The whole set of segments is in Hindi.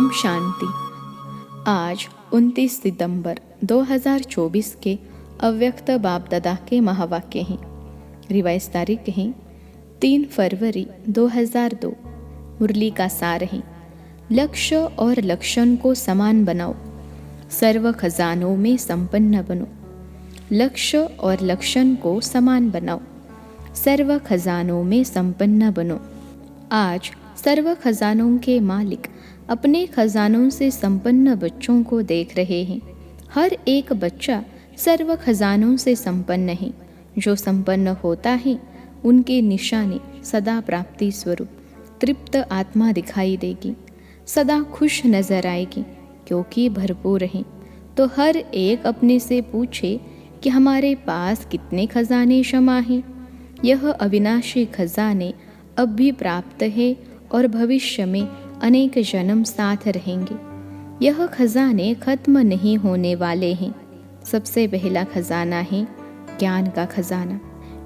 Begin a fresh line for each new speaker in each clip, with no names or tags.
ओम शांति। आज 29 सितंबर 2024 के अव्यक्त बाप दादा के महावाक्य हैं। रिवाइज तारीख है 3 फरवरी 2002। मुरली का सार है, लक्ष्य और लक्षण को समान बनाओ, सर्व खजानों में संपन्न बनो। लक्ष्य और लक्षण को समान बनाओ, सर्व खजानों में संपन्न बनो। आज सर्व खजानों के मालिक अपने खजानों से संपन्न बच्चों को देख रहे हैं। हर एक बच्चा सर्व खजानों से संपन्न है। जो संपन्न होता है उनके निशाने सदा प्राप्ति स्वरूप तृप्त आत्मा दिखाई देगी, सदा खुश नजर आएगी क्योंकि भरपूर है। तो हर एक अपने से पूछे कि हमारे पास कितने खजाने क्षमा हैं। यह अविनाशी खजाने अब भी प्राप्त है और भविष्य में अनेक जन्म साथ रहेंगे। यह खजाने खत्म नहीं होने वाले हैं। सबसे पहला खजाना है ज्ञान का खजाना।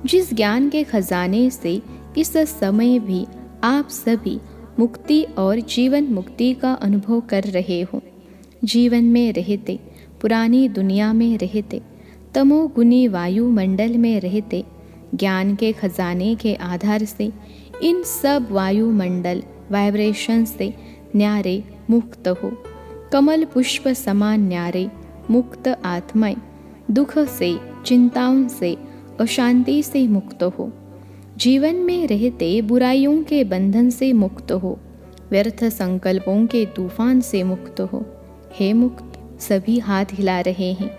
जिस ज्ञान के खजाने से इस समय भी आप सभी मुक्ति और जीवन मुक्ति का अनुभव कर रहे हो। जीवन में रहते, पुरानी दुनिया में रहते, तमोगुनी वायुमंडल में रहते, ज्ञान के खजाने के आधार से इन सब वायुमंडल वाइब्रेशन से न्यारे मुक्त हो। कमल पुष्प समान न्यारे मुक्त आत्माएं दुख से, चिंताओं से, अशांति से मुक्त हो। जीवन में रहते बुराइयों के बंधन से मुक्त हो, व्यर्थ संकल्पों के तूफान से मुक्त हो। हे मुक्त, सभी हाथ हिला रहे हैं।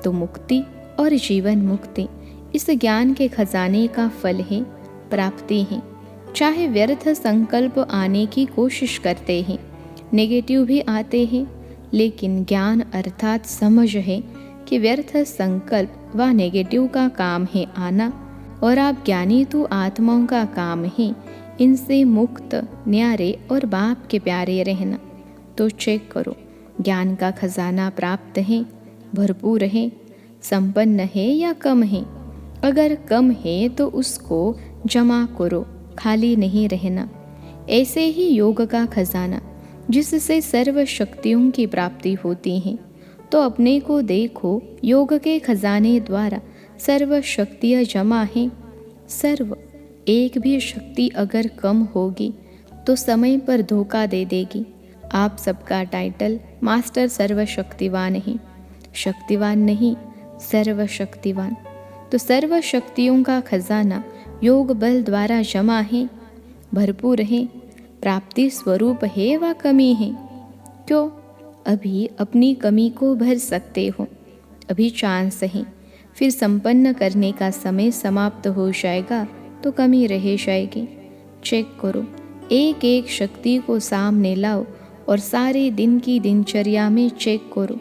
तो मुक्ति और जीवन मुक्ति इस ज्ञान के खजाने का फल है, प्राप्ति है। चाहे व्यर्थ संकल्प आने की कोशिश करते हैं, नेगेटिव भी आते हैं, लेकिन ज्ञान अर्थात समझ है कि व्यर्थ संकल्प व नेगेटिव का काम है आना, और आप ज्ञानी तो आत्माओं का काम है इनसे मुक्त, न्यारे और बाप के प्यारे रहना। तो चेक करो, ज्ञान का खजाना प्राप्त है, भरपूर है, संपन्न है या कम है। अगर कम है तो उसको जमा करो, खाली नहीं रहना। ऐसे ही योग का खजाना जिससे सर्व शक्तियों की प्राप्ति होती है। तो अपने को देखो, योग के खजाने द्वारा सर्व शक्तियाँ जमा हैं। सर्व एक भी शक्ति अगर कम होगी तो समय पर धोखा दे देगी। आप सबका टाइटल मास्टर सर्वशक्तिवान है, शक्तिवान नहीं, सर्वशक्तिवान। तो सर्व शक्तियों का खजाना योग बल द्वारा जमा है, भरपूर है, प्राप्ति स्वरूप है व कमी है। क्यों? अभी अपनी कमी को भर सकते हो, अभी चांस है। फिर संपन्न करने का समय समाप्त हो जाएगा तो कमी रह जाएगी। चेक करो, एक एक शक्ति को सामने लाओ और सारे दिन की दिनचर्या में चेक करो।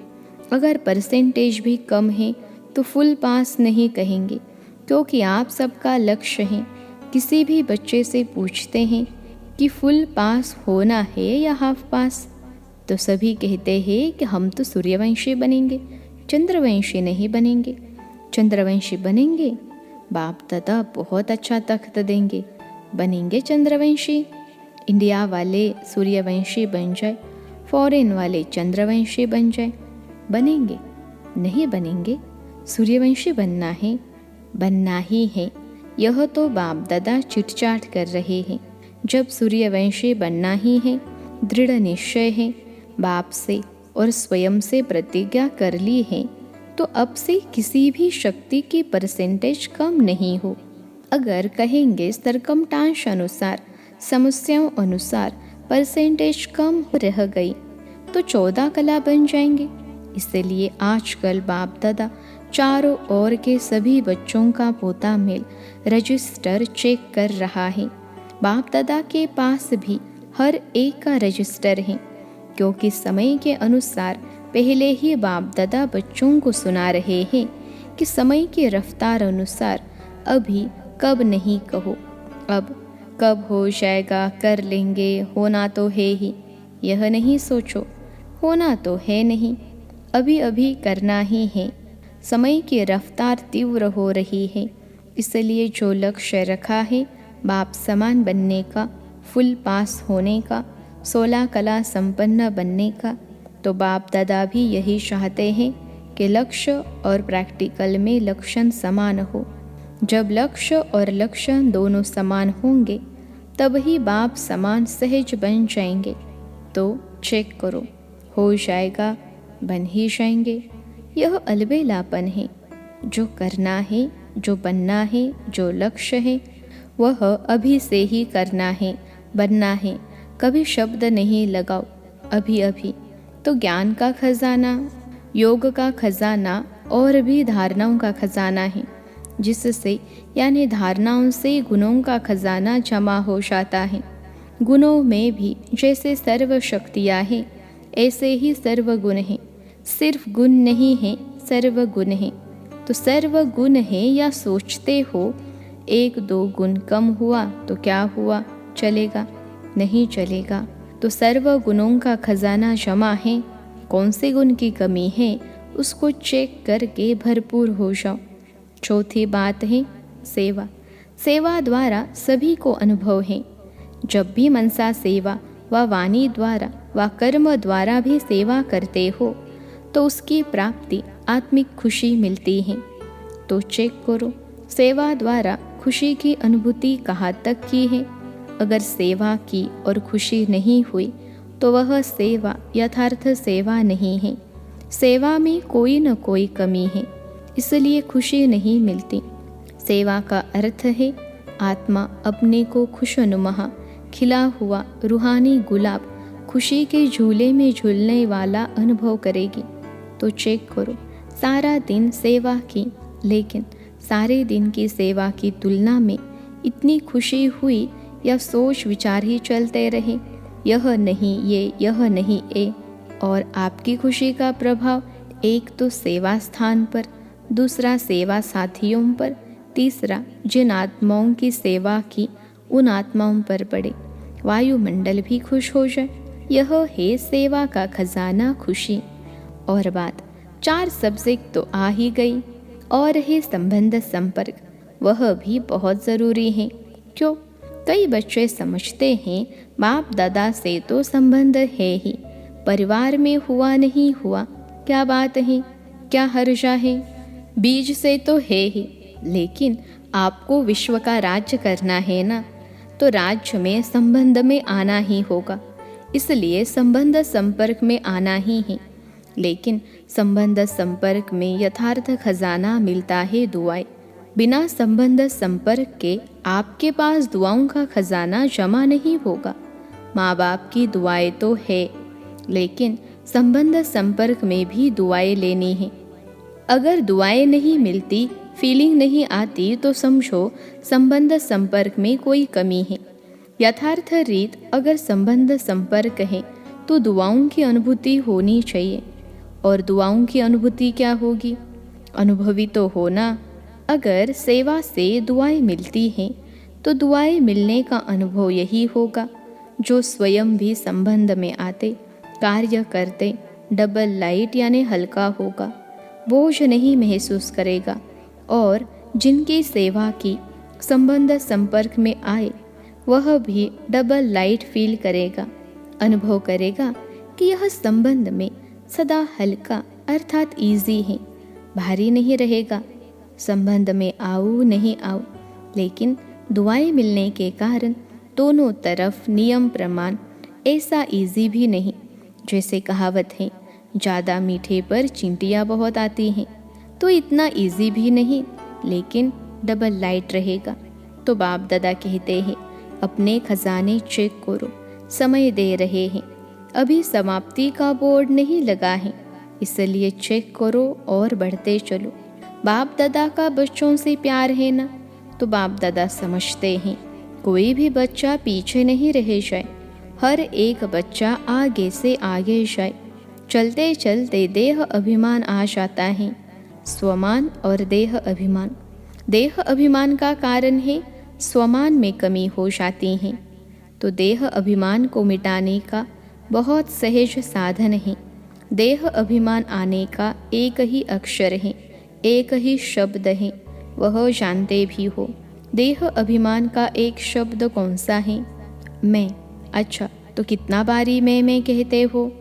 अगर परसेंटेज भी कम है तो फुल पास नहीं कहेंगे, क्योंकि आप सबका लक्ष्य है। किसी भी बच्चे से पूछते हैं कि फुल पास होना है या हाफ पास, तो सभी कहते हैं कि हम तो सूर्यवंशी बनेंगे, चंद्रवंशी नहीं बनेंगे। चंद्रवंशी बनेंगे, बाप दादा बहुत अच्छा तख्त देंगे, बनेंगे चंद्रवंशी। इंडिया वाले सूर्यवंशी बन जाए, फॉरेन वाले चंद्रवंशी बन जाए, बनेंगे? नहीं बनेंगे। सूर्यवंशी बनना है, बनना ही है। यह तो बाप दादा चिटचाट कर रहे हैं। जब सूर्यवंशी बनना ही है, दृढ़ निश्चय है, बाप से और स्वयं से प्रतिज्ञा कर ली है, तो अब से किसी भी शक्ति की परसेंटेज कम नहीं हो। अगर कहेंगे सरकमस्टांस अनुसार, समस्याओं अनुसार परसेंटेज कम रह गई तो 14 कला बन जाएंगे। इसलिए आजकल बाप दादा चारों ओर के सभी बच्चों का पोता मेल रजिस्टर चेक कर रहा है। बाप दादा के पास भी हर एक का रजिस्टर है, क्योंकि समय के अनुसार पहले ही बाप दादा बच्चों को सुना रहे हैं कि समय की रफ्तार अनुसार अभी कब नहीं कहो, अब कब हो जाएगा, कर लेंगे, होना तो है ही। यह नहीं सोचो, होना तो है नहीं, अभी अभी करना ही है। समय की रफ्तार तीव्र हो रही है, इसलिए जो लक्ष्य रखा है बाप समान बनने का, फुल पास होने का, 16 कला संपन्न बनने का, तो बाप दादा भी यही चाहते हैं कि लक्ष्य और प्रैक्टिकल में लक्षण समान हो। जब लक्ष्य और लक्षण दोनों समान होंगे तब ही बाप समान सहज बन जाएंगे। तो चेक करो, हो जाएगा, बन ही जाएंगे। यह अलबेलापन है। जो करना है, जो बनना है, जो लक्ष्य है, वह अभी से ही करना है, बनना है। कभी शब्द नहीं लगाओ, अभी अभी। तो ज्ञान का खजाना, योग का खजाना और भी धारणाओं का खजाना है, जिससे यानी धारणाओं से गुणों का खजाना जमा हो जाता है। गुणों में भी जैसे सर्व शक्तियाँ हैं, ऐसे ही सर्व गुण हैं। सिर्फ गुण नहीं है, सर्व गुण है। तो सर्व गुण है या सोचते हो 1-2 गुण कम हुआ तो क्या हुआ, चलेगा? नहीं चलेगा। तो सर्व गुणों का खजाना जमा है। कौन से गुण की कमी है, उसको चेक करके भरपूर हो जाओ। चौथी बात है सेवा। सेवा द्वारा सभी को अनुभव है। जब भी मनसा सेवा व वाणी द्वारा व कर्म द्वारा भी सेवा करते हो तो उसकी प्राप्ति आत्मिक खुशी मिलती है। तो चेक करो, सेवा द्वारा खुशी की अनुभूति कहाँ तक की है। अगर सेवा की और खुशी नहीं हुई तो वह सेवा यथार्थ सेवा नहीं है। सेवा में कोई न कोई कमी है, इसलिए खुशी नहीं मिलती। सेवा का अर्थ है आत्मा अपने को खुशनुमा खिला हुआ रूहानी गुलाब खुशी के झूले में झूलने वाला अनुभव करेगी। तो चेक करो, सारा दिन सेवा की, लेकिन सारे दिन की सेवा की तुलना में इतनी खुशी हुई या सोच विचार ही चलते रहे, यह नहीं ये, यह नहीं ये। और आपकी खुशी का प्रभाव एक तो सेवा स्थान पर, दूसरा सेवा साथियों पर, तीसरा जिन आत्माओं की सेवा की उन आत्माओं पर पड़े। वायुमंडल भी खुश हो जाए। यह है सेवा का खजाना, खुशी। और बात 4 सब्जेक्ट तो आ ही गई, और है संबंध संपर्क। वह भी बहुत ज़रूरी है। क्यों? कई बच्चे समझते हैं बाप दादा से तो संबंध है ही, परिवार में हुआ नहीं हुआ क्या बात है, क्या हर्जा है, बीज से तो है ही। लेकिन आपको विश्व का राज्य करना है ना, तो राज्य में संबंध में आना ही होगा। इसलिए संबंध संपर्क में आना ही है। लेकिन संबंध संपर्क में यथार्थ खजाना मिलता है दुआएं। बिना संबंध संपर्क के आपके पास दुआओं का खजाना जमा नहीं होगा। माँ बाप की दुआएं तो है, लेकिन संबंध संपर्क में भी दुआएं लेनी है। अगर दुआएं नहीं मिलती, फीलिंग नहीं आती, तो समझो संबंध संपर्क में कोई कमी है। यथार्थ रीत अगर संबंध संपर्क है तो दुआओं की अनुभूति होनी चाहिए। और दुआओं की अनुभूति क्या होगी? अनुभवी तो होना। अगर सेवा से दुआएं मिलती हैं तो दुआएं मिलने का अनुभव यही होगा। जो स्वयं भी संबंध में आते, कार्य करते, डबल लाइट यानी हल्का होगा, बोझ नहीं महसूस करेगा। और जिनकी सेवा की संबंध संपर्क में आए, वह भी डबल लाइट फील करेगा, अनुभव करेगा कि यह संबंध में सदा हल्का अर्थात इजी है, भारी नहीं रहेगा। संबंध में आओ नहीं आओ, लेकिन दुआएं मिलने के कारण दोनों तरफ नियम प्रमाण ऐसा इजी भी नहीं। जैसे कहावत है, ज़्यादा मीठे पर चींटियाँ बहुत आती हैं, तो इतना इजी भी नहीं, लेकिन डबल लाइट रहेगा। तो बाप दादा कहते हैं अपने खजाने चेक करो, समय दे रहे हैं, अभी समाप्ति का बोर्ड नहीं लगा है, इसलिए चेक करो और बढ़ते चलो। बाप दादा का बच्चों से प्यार है ना, तो बाप दादा समझते हैं कोई भी बच्चा पीछे नहीं रह जाए, हर एक बच्चा आगे से आगे जाए। चलते चलते देह अभिमान आ जाता है, स्वमान और देह अभिमान। देह अभिमान का कारण है स्वमान में कमी हो जाती है। तो देह अभिमान को मिटाने का बहुत सहज साधन है। देह अभिमान आने का एक ही अक्षर है, एक ही शब्द है, वह जानते भी हो। देह अभिमान का एक शब्द कौन सा है? मैं। अच्छा, तो कितना बारी मैं कहते हो?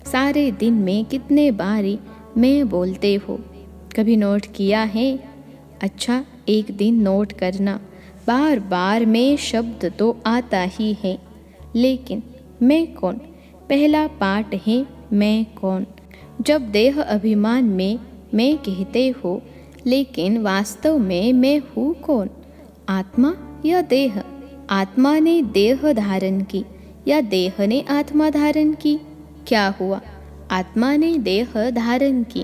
सारे दिन में कितने बारी मैं बोलते हो? कभी नोट किया है? अच्छा, एक दिन नोट करना। बार बार मैं शब्द तो आता ही है, लेकिन मैं कौन? पहला पाठ है मैं कौन। जब देह अभिमान में मैं कहते हो, लेकिन वास्तव में मैं हूँ कौन? आत्मा या देह? आत्मा ने देह धारण की या देह ने आत्मा धारण की? क्या हुआ? आत्मा ने देह धारण की,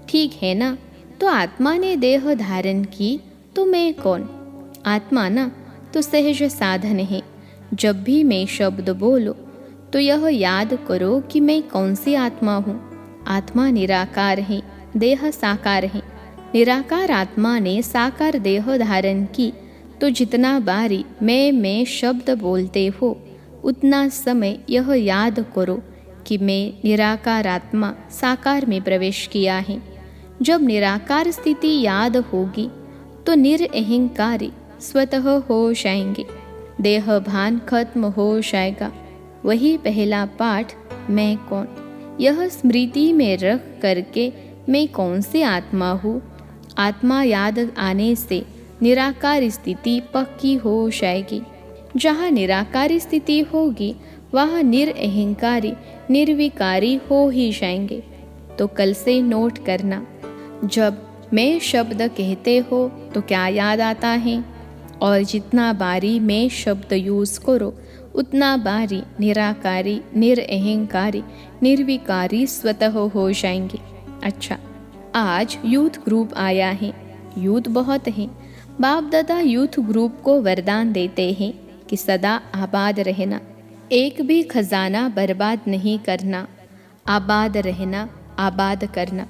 ठीक है ना? तो आत्मा ने देह धारण की तो मैं कौन? आत्मा ना तो सहज साधन है। जब भी मैं शब्द बोलो तो यह याद करो कि मैं कौन सी आत्मा हूँ। आत्मा निराकार है, देह साकार है। निराकार आत्मा ने साकार देह धारण की तो जितना बारी मैं शब्द बोलते हो, उतना समय यह याद करो कि मैं निराकार आत्मा साकार में प्रवेश किया है। जब निराकार स्थिति याद होगी तो निरअहंकारी स्वतः हो जाएंगे, देह भान खत्म हो जाएगा। वही पहला पाठ मैं कौन, यह स्मृति में रख करके मैं कौन सी आत्मा हूँ। आत्मा याद आने से निराकार स्थिति पक्की हो जाएगी। जहाँ निराकार स्थिति होगी वहाँ निरअहंकारी निर्विकारी हो ही जाएंगे। तो कल से नोट करना, जब मैं शब्द कहते हो तो क्या याद आता है, और जितना बारी मैं शब्द यूज़ करो उतना बारी निराकारी निरअहंकारी निर्विकारी स्वतः हो जाएंगे। अच्छा, आज यूथ ग्रुप आया है। यूथ बहुत है। बाप दादा यूथ ग्रुप को वरदान देते हैं कि सदा आबाद रहना, एक भी खजाना बर्बाद नहीं करना, आबाद रहना, आबाद करना।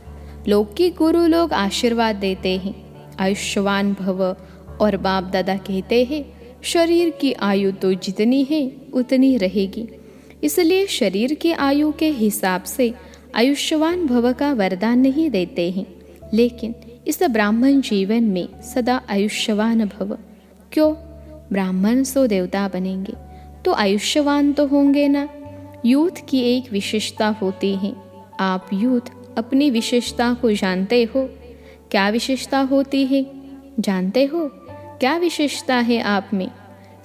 लौकिक गुरु लोग आशीर्वाद देते हैं, आयुष्मान भव, और बाप दादा कहते हैं शरीर की आयु तो जितनी है उतनी रहेगी। इसलिए शरीर की आयु के हिसाब से आयुष्मान भव का वरदान नहीं देते हैं, लेकिन इस ब्राह्मण जीवन में सदा आयुष्मान भव। क्यों? ब्राह्मण सो देवता बनेंगे तो आयुष्मान तो होंगे ना। यूथ की एक विशेषता होती है। आप यूथ अपनी विशेषता को जानते हो? क्या विशेषता होती है जानते हो? क्या विशेषता है आप में?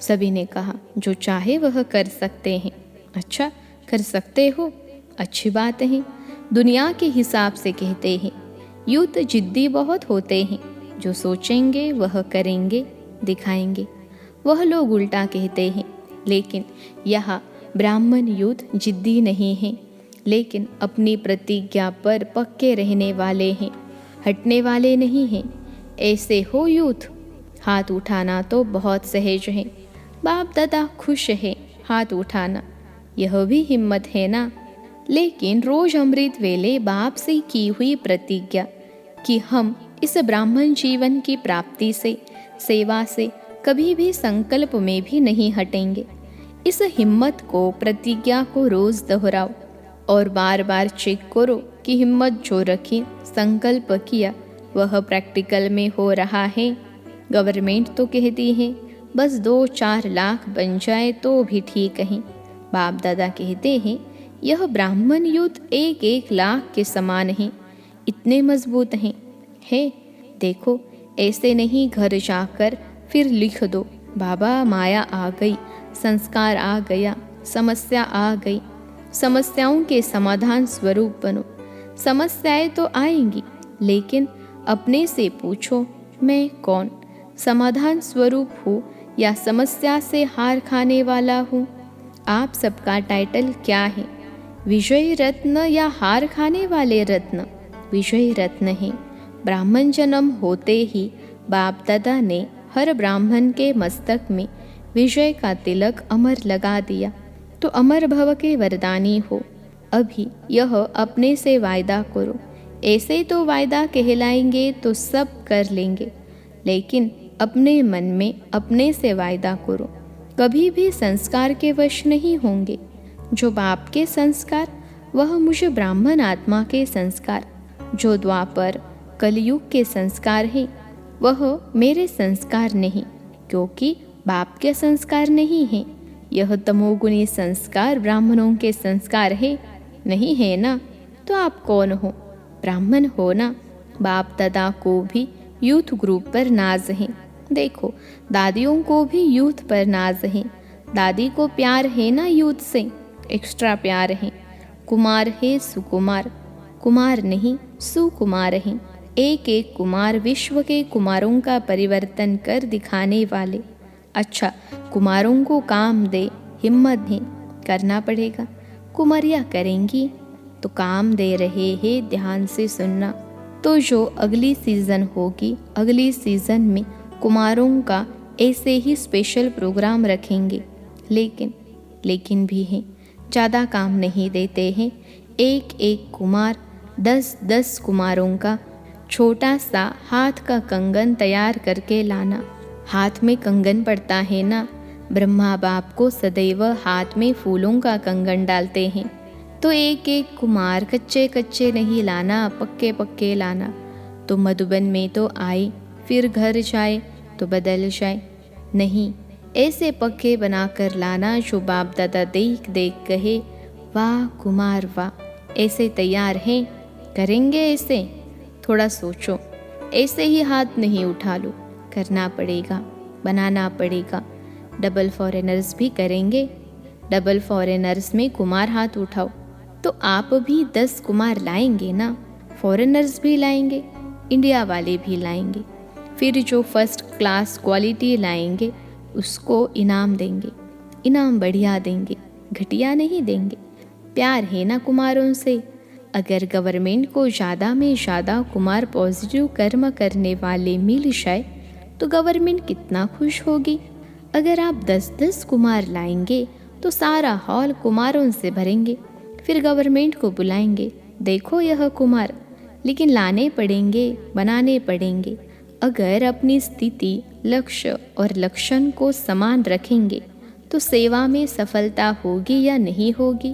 सभी ने कहा जो चाहे वह कर सकते हैं। अच्छा, कर सकते हो, अच्छी बात है। दुनिया के हिसाब से कहते हैं यूथ जिद्दी बहुत होते हैं, जो सोचेंगे वह करेंगे, दिखाएंगे। वह लोग उल्टा कहते हैं, लेकिन यहाँ ब्राह्मण यूथ जिद्दी नहीं हैं, लेकिन अपनी प्रतिज्ञा पर पक्के रहने वाले हैं, हटने वाले नहीं हैं। ऐसे हो यूथ। हाथ उठाना तो बहुत सहज है। बाप दादा खुश है हाथ उठाना, यह भी हिम्मत है ना। लेकिन रोज अमृत वेले बाप से की हुई प्रतिज्ञा कि हम इस ब्राह्मण जीवन की प्राप्ति से, सेवा से कभी भी संकल्प में भी नहीं हटेंगे। इस हिम्मत को, प्रतिज्ञा को रोज दोहराओ और बार बार चेक करो कि हिम्मत जो रखी, संकल्प किया, वह प्रैक्टिकल में हो रहा है। गवर्नमेंट तो कहती है बस 2-4 लाख बन जाए तो भी ठीक है। बाप दादा कहते हैं यह ब्राह्मण यूथ 1-1 लाख के समान है, इतने मजबूत हैं। है देखो, ऐसे नहीं घर जाकर फिर लिख दो बाबा माया आ गई, संस्कार आ गया, समस्या आ गई। समस्याओं के समाधान स्वरूप बनो। समस्याएं तो आएंगी, लेकिन अपने से पूछो मैं कौन? समाधान स्वरूप हूँ या समस्या से हार खाने वाला हूँ? आप सबका टाइटल क्या है? विजय रत्न या हार खाने वाले रत्न? विजय रत्न है। ब्राह्मण जन्म होते ही बाप दादा ने हर ब्राह्मण के मस्तक में विजय का तिलक अमर लगा दिया, तो अमर भव के वरदानी हो। अभी यह अपने से वायदा करो। ऐसे तो वायदा कहलाएंगे तो सब कर लेंगे, लेकिन अपने मन में अपने से वायदा करो, कभी भी संस्कार के वश नहीं होंगे। जो बाप के संस्कार वह मुझे ब्राह्मण आत्मा के संस्कार, जो द्वापर कलयुग के संस्कार हैं वह मेरे संस्कार नहीं, क्योंकि बाप के संस्कार नहीं हैं। यह तमोगुणी संस्कार ब्राह्मणों के संस्कार है? नहीं है ना? तो आप कौन हो? ब्राह्मण हो ना? बाप दादा को भी यूथ ग्रुप पर नाज है। देखो, दादियों को भी यूथ पर नाज है। दादी को प्यार है ना यूथ से? एक्स्ट्रा प्यार है। कुमार है सुकुमार, कुमार नहीं सुकुमार हैं। एक एक कुमार विश्व के कुमारों का परिवर्तन कर दिखाने वाले। अच्छा, कुमारों को काम दे, हिम्मत है, करना पड़ेगा। कुमारियाँ करेंगी तो काम दे रहे हैं, ध्यान से सुनना। तो जो अगली सीज़न होगी, अगली सीज़न में कुमारों का ऐसे ही स्पेशल प्रोग्राम रखेंगे। लेकिन भी हैं, ज़्यादा काम नहीं देते हैं। एक एक कुमार 10-10 कुमारों का छोटा सा हाथ का कंगन तैयार करके लाना। हाथ में कंगन पड़ता है ना? ब्रह्मा बाप को सदैव हाथ में फूलों का कंगन डालते हैं। तो एक एक कुमार कच्चे कच्चे नहीं लाना, पक्के पक्के लाना। तो मधुबन में तो आए, फिर घर जाए तो बदल जाए। नहीं, ऐसे पक्के बनाकर लाना जो बाप दादा देख देख कहे, वाह कुमार वाह, ऐसे तैयार हैं, करेंगे ऐसे? थोड़ा सोचो, ऐसे ही हाथ नहीं उठा लो, करना पड़ेगा, बनाना पड़ेगा। डबल फॉरेनर्स भी करेंगे। डबल फॉरेनर्स में कुमार हाथ उठाओ तो आप भी 10 कुमार लाएंगे ना? फॉरेनर्स भी लाएंगे, इंडिया वाले भी लाएंगे। फिर जो फर्स्ट क्लास क्वालिटी लाएंगे उसको इनाम देंगे। इनाम बढ़िया देंगे, घटिया नहीं देंगे। प्यार है ना कुमारों से? अगर गवर्नमेंट को ज़्यादा में ज़्यादा कुमार पॉजिटिव कर्म करने वाले मिल जाए तो गवर्नमेंट कितना खुश होगी। अगर आप 10-10 कुमार लाएंगे तो सारा हॉल कुमारों से भरेंगे। फिर गवर्नमेंट को बुलाएंगे, देखो यह कुमार। लेकिन लाने पड़ेंगे, बनाने पड़ेंगे। अगर अपनी स्थिति, लक्ष्य और लक्षण को समान रखेंगे तो सेवा में सफलता होगी या नहीं होगी,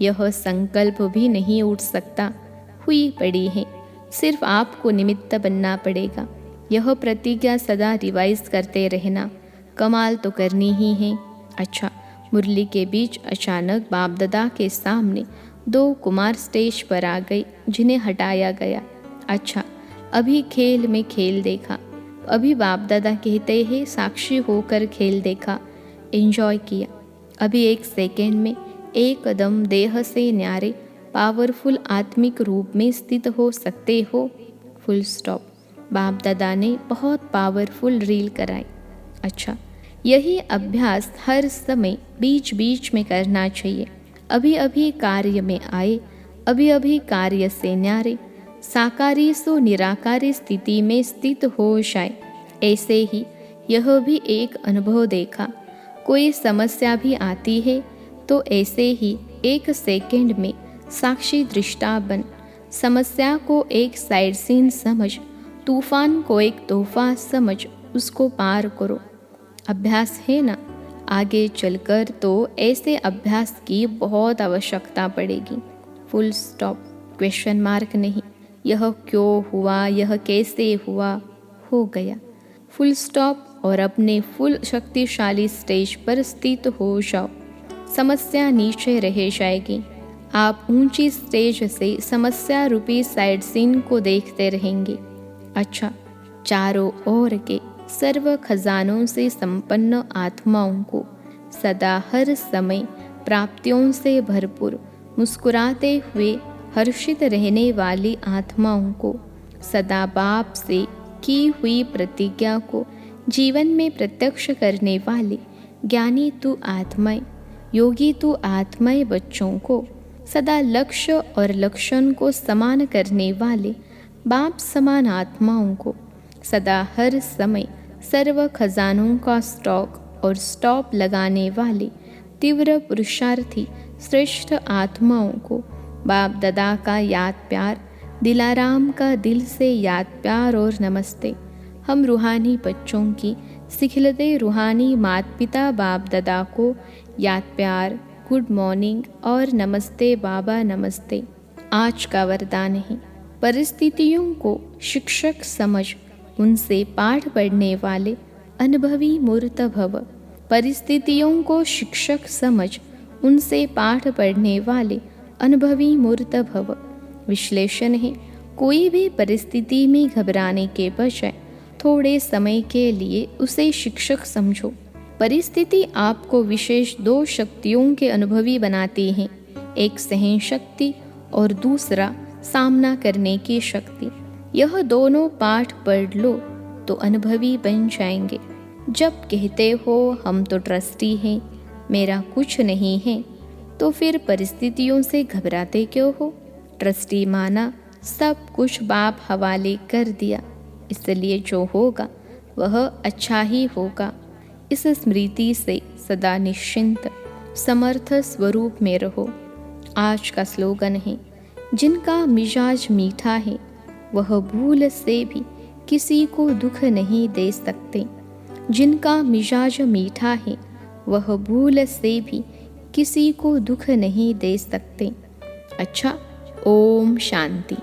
यह संकल्प भी नहीं उठ सकता। हुई पड़ी है, सिर्फ आपको निमित्त बनना पड़ेगा। यह प्रतिज्ञा सदा रिवाइज करते रहना। कमाल तो करनी ही है। अच्छा, मुरली के बीच अचानक बाप दादा के सामने 2 कुमार स्टेज पर आ गए जिन्हें हटाया गया। अच्छा, अभी खेल में खेल देखा। अभी बाप दादा कहते हैं साक्षी होकर खेल देखा, एंजॉय किया। अभी 1 सेकेंड में एकदम देह से न्यारे पावरफुल आत्मिक रूप में स्थित हो सकते हो। Full stop. बाप दादा ने बहुत पावरफुल रील कराई। अच्छा, यही अभ्यास हर समय बीच बीच में करना चाहिए। अभी अभी कार्य में आए, अभी अभी कार्य से न्यारे साकारी सो निराकारी स्थिति में स्थित हो जाए। ऐसे ही यह भी एक अनुभव देखा। कोई समस्या भी आती है तो ऐसे ही 1 सेकेंड में साक्षी दृष्टा बन समस्या को एक साइड सीन समझ, तूफान को एक तोहफा समझ, उसको पार करो। अभ्यास है ना? आगे चलकर तो ऐसे अभ्यास की बहुत आवश्यकता पड़ेगी। Full stop. क्वेश्चन मार्क नहीं। यह क्यों हुआ, यह कैसे हुआ, हो गया। Full stop. और अपने फुल शक्तिशाली स्टेज पर स्थित हो जाओ। समस्या नीचे रह जाएगी। आप ऊंची स्टेज से समस्या रूपी साइड सीन को देखते रहेंगे। अच्छा, चारों ओर के सर्व खजानों से संपन्न आत्माओं को सदा हर समय प्राप्तियों से भरपूर मुस्कुराते हुए हर्षित रहने वाली आत्माओं को सदा बाप से की हुई प्रतिज्ञा को जीवन में प्रत्यक्ष करने वाले ज्ञानी तू आत्माएं, योगी तू आत्माएं बच्चों को सदा लक्ष्य और लक्षण को समान करने वाले बाप समान आत्माओं को सदा हर समय सर्व खजानों का स्टॉक और स्टॉप लगाने वाले तीव्र पुरुषार्थी श्रेष्ठ आत्माओं को बाप दादा का याद प्यार, दिलाराम का दिल से याद प्यार और नमस्ते। हम रूहानी बच्चों की सिखलते रूहानी माता पिता बाप दादा को याद प्यार, गुड मॉर्निंग और नमस्ते बाबा नमस्ते। आज का वरदान है, परिस्थितियों को शिक्षक समझ उनसे पाठ पढ़ने वाले अनुभवी मूर्त भव। परिस्थितियों को शिक्षक समझ उनसे पाठ पढ़ने वाले अनुभवी मूर्त भव। विश्लेषण है, कोई भी परिस्थिति में घबराने के बजाय थोड़े समय के लिए उसे शिक्षक समझो। परिस्थिति आपको विशेष दो शक्तियों के अनुभवी बनाती हैं, एक सहन शक्ति और दूसरा सामना करने की शक्ति। यह दोनों पाठ पढ़ लो तो अनुभवी बन जाएंगे। जब कहते हो हम तो ट्रस्टी हैं, मेरा कुछ नहीं है, तो फिर परिस्थितियों से घबराते क्यों हो? ट्रस्टी माना, सब कुछ बाप हवाले कर दिया, इसलिए जो होगा वह अच्छा ही होगा। इस स्मृति से सदा निश्चिंत समर्थ स्वरूप में रहो। आज का स्लोगन है, जिनका मिजाज मीठा है वह भूल से भी किसी को दुख नहीं दे सकते। जिनका मिजाज मीठा है वह भूल से भी किसी को दुख नहीं दे सकते। अच्छा, ओम शांति।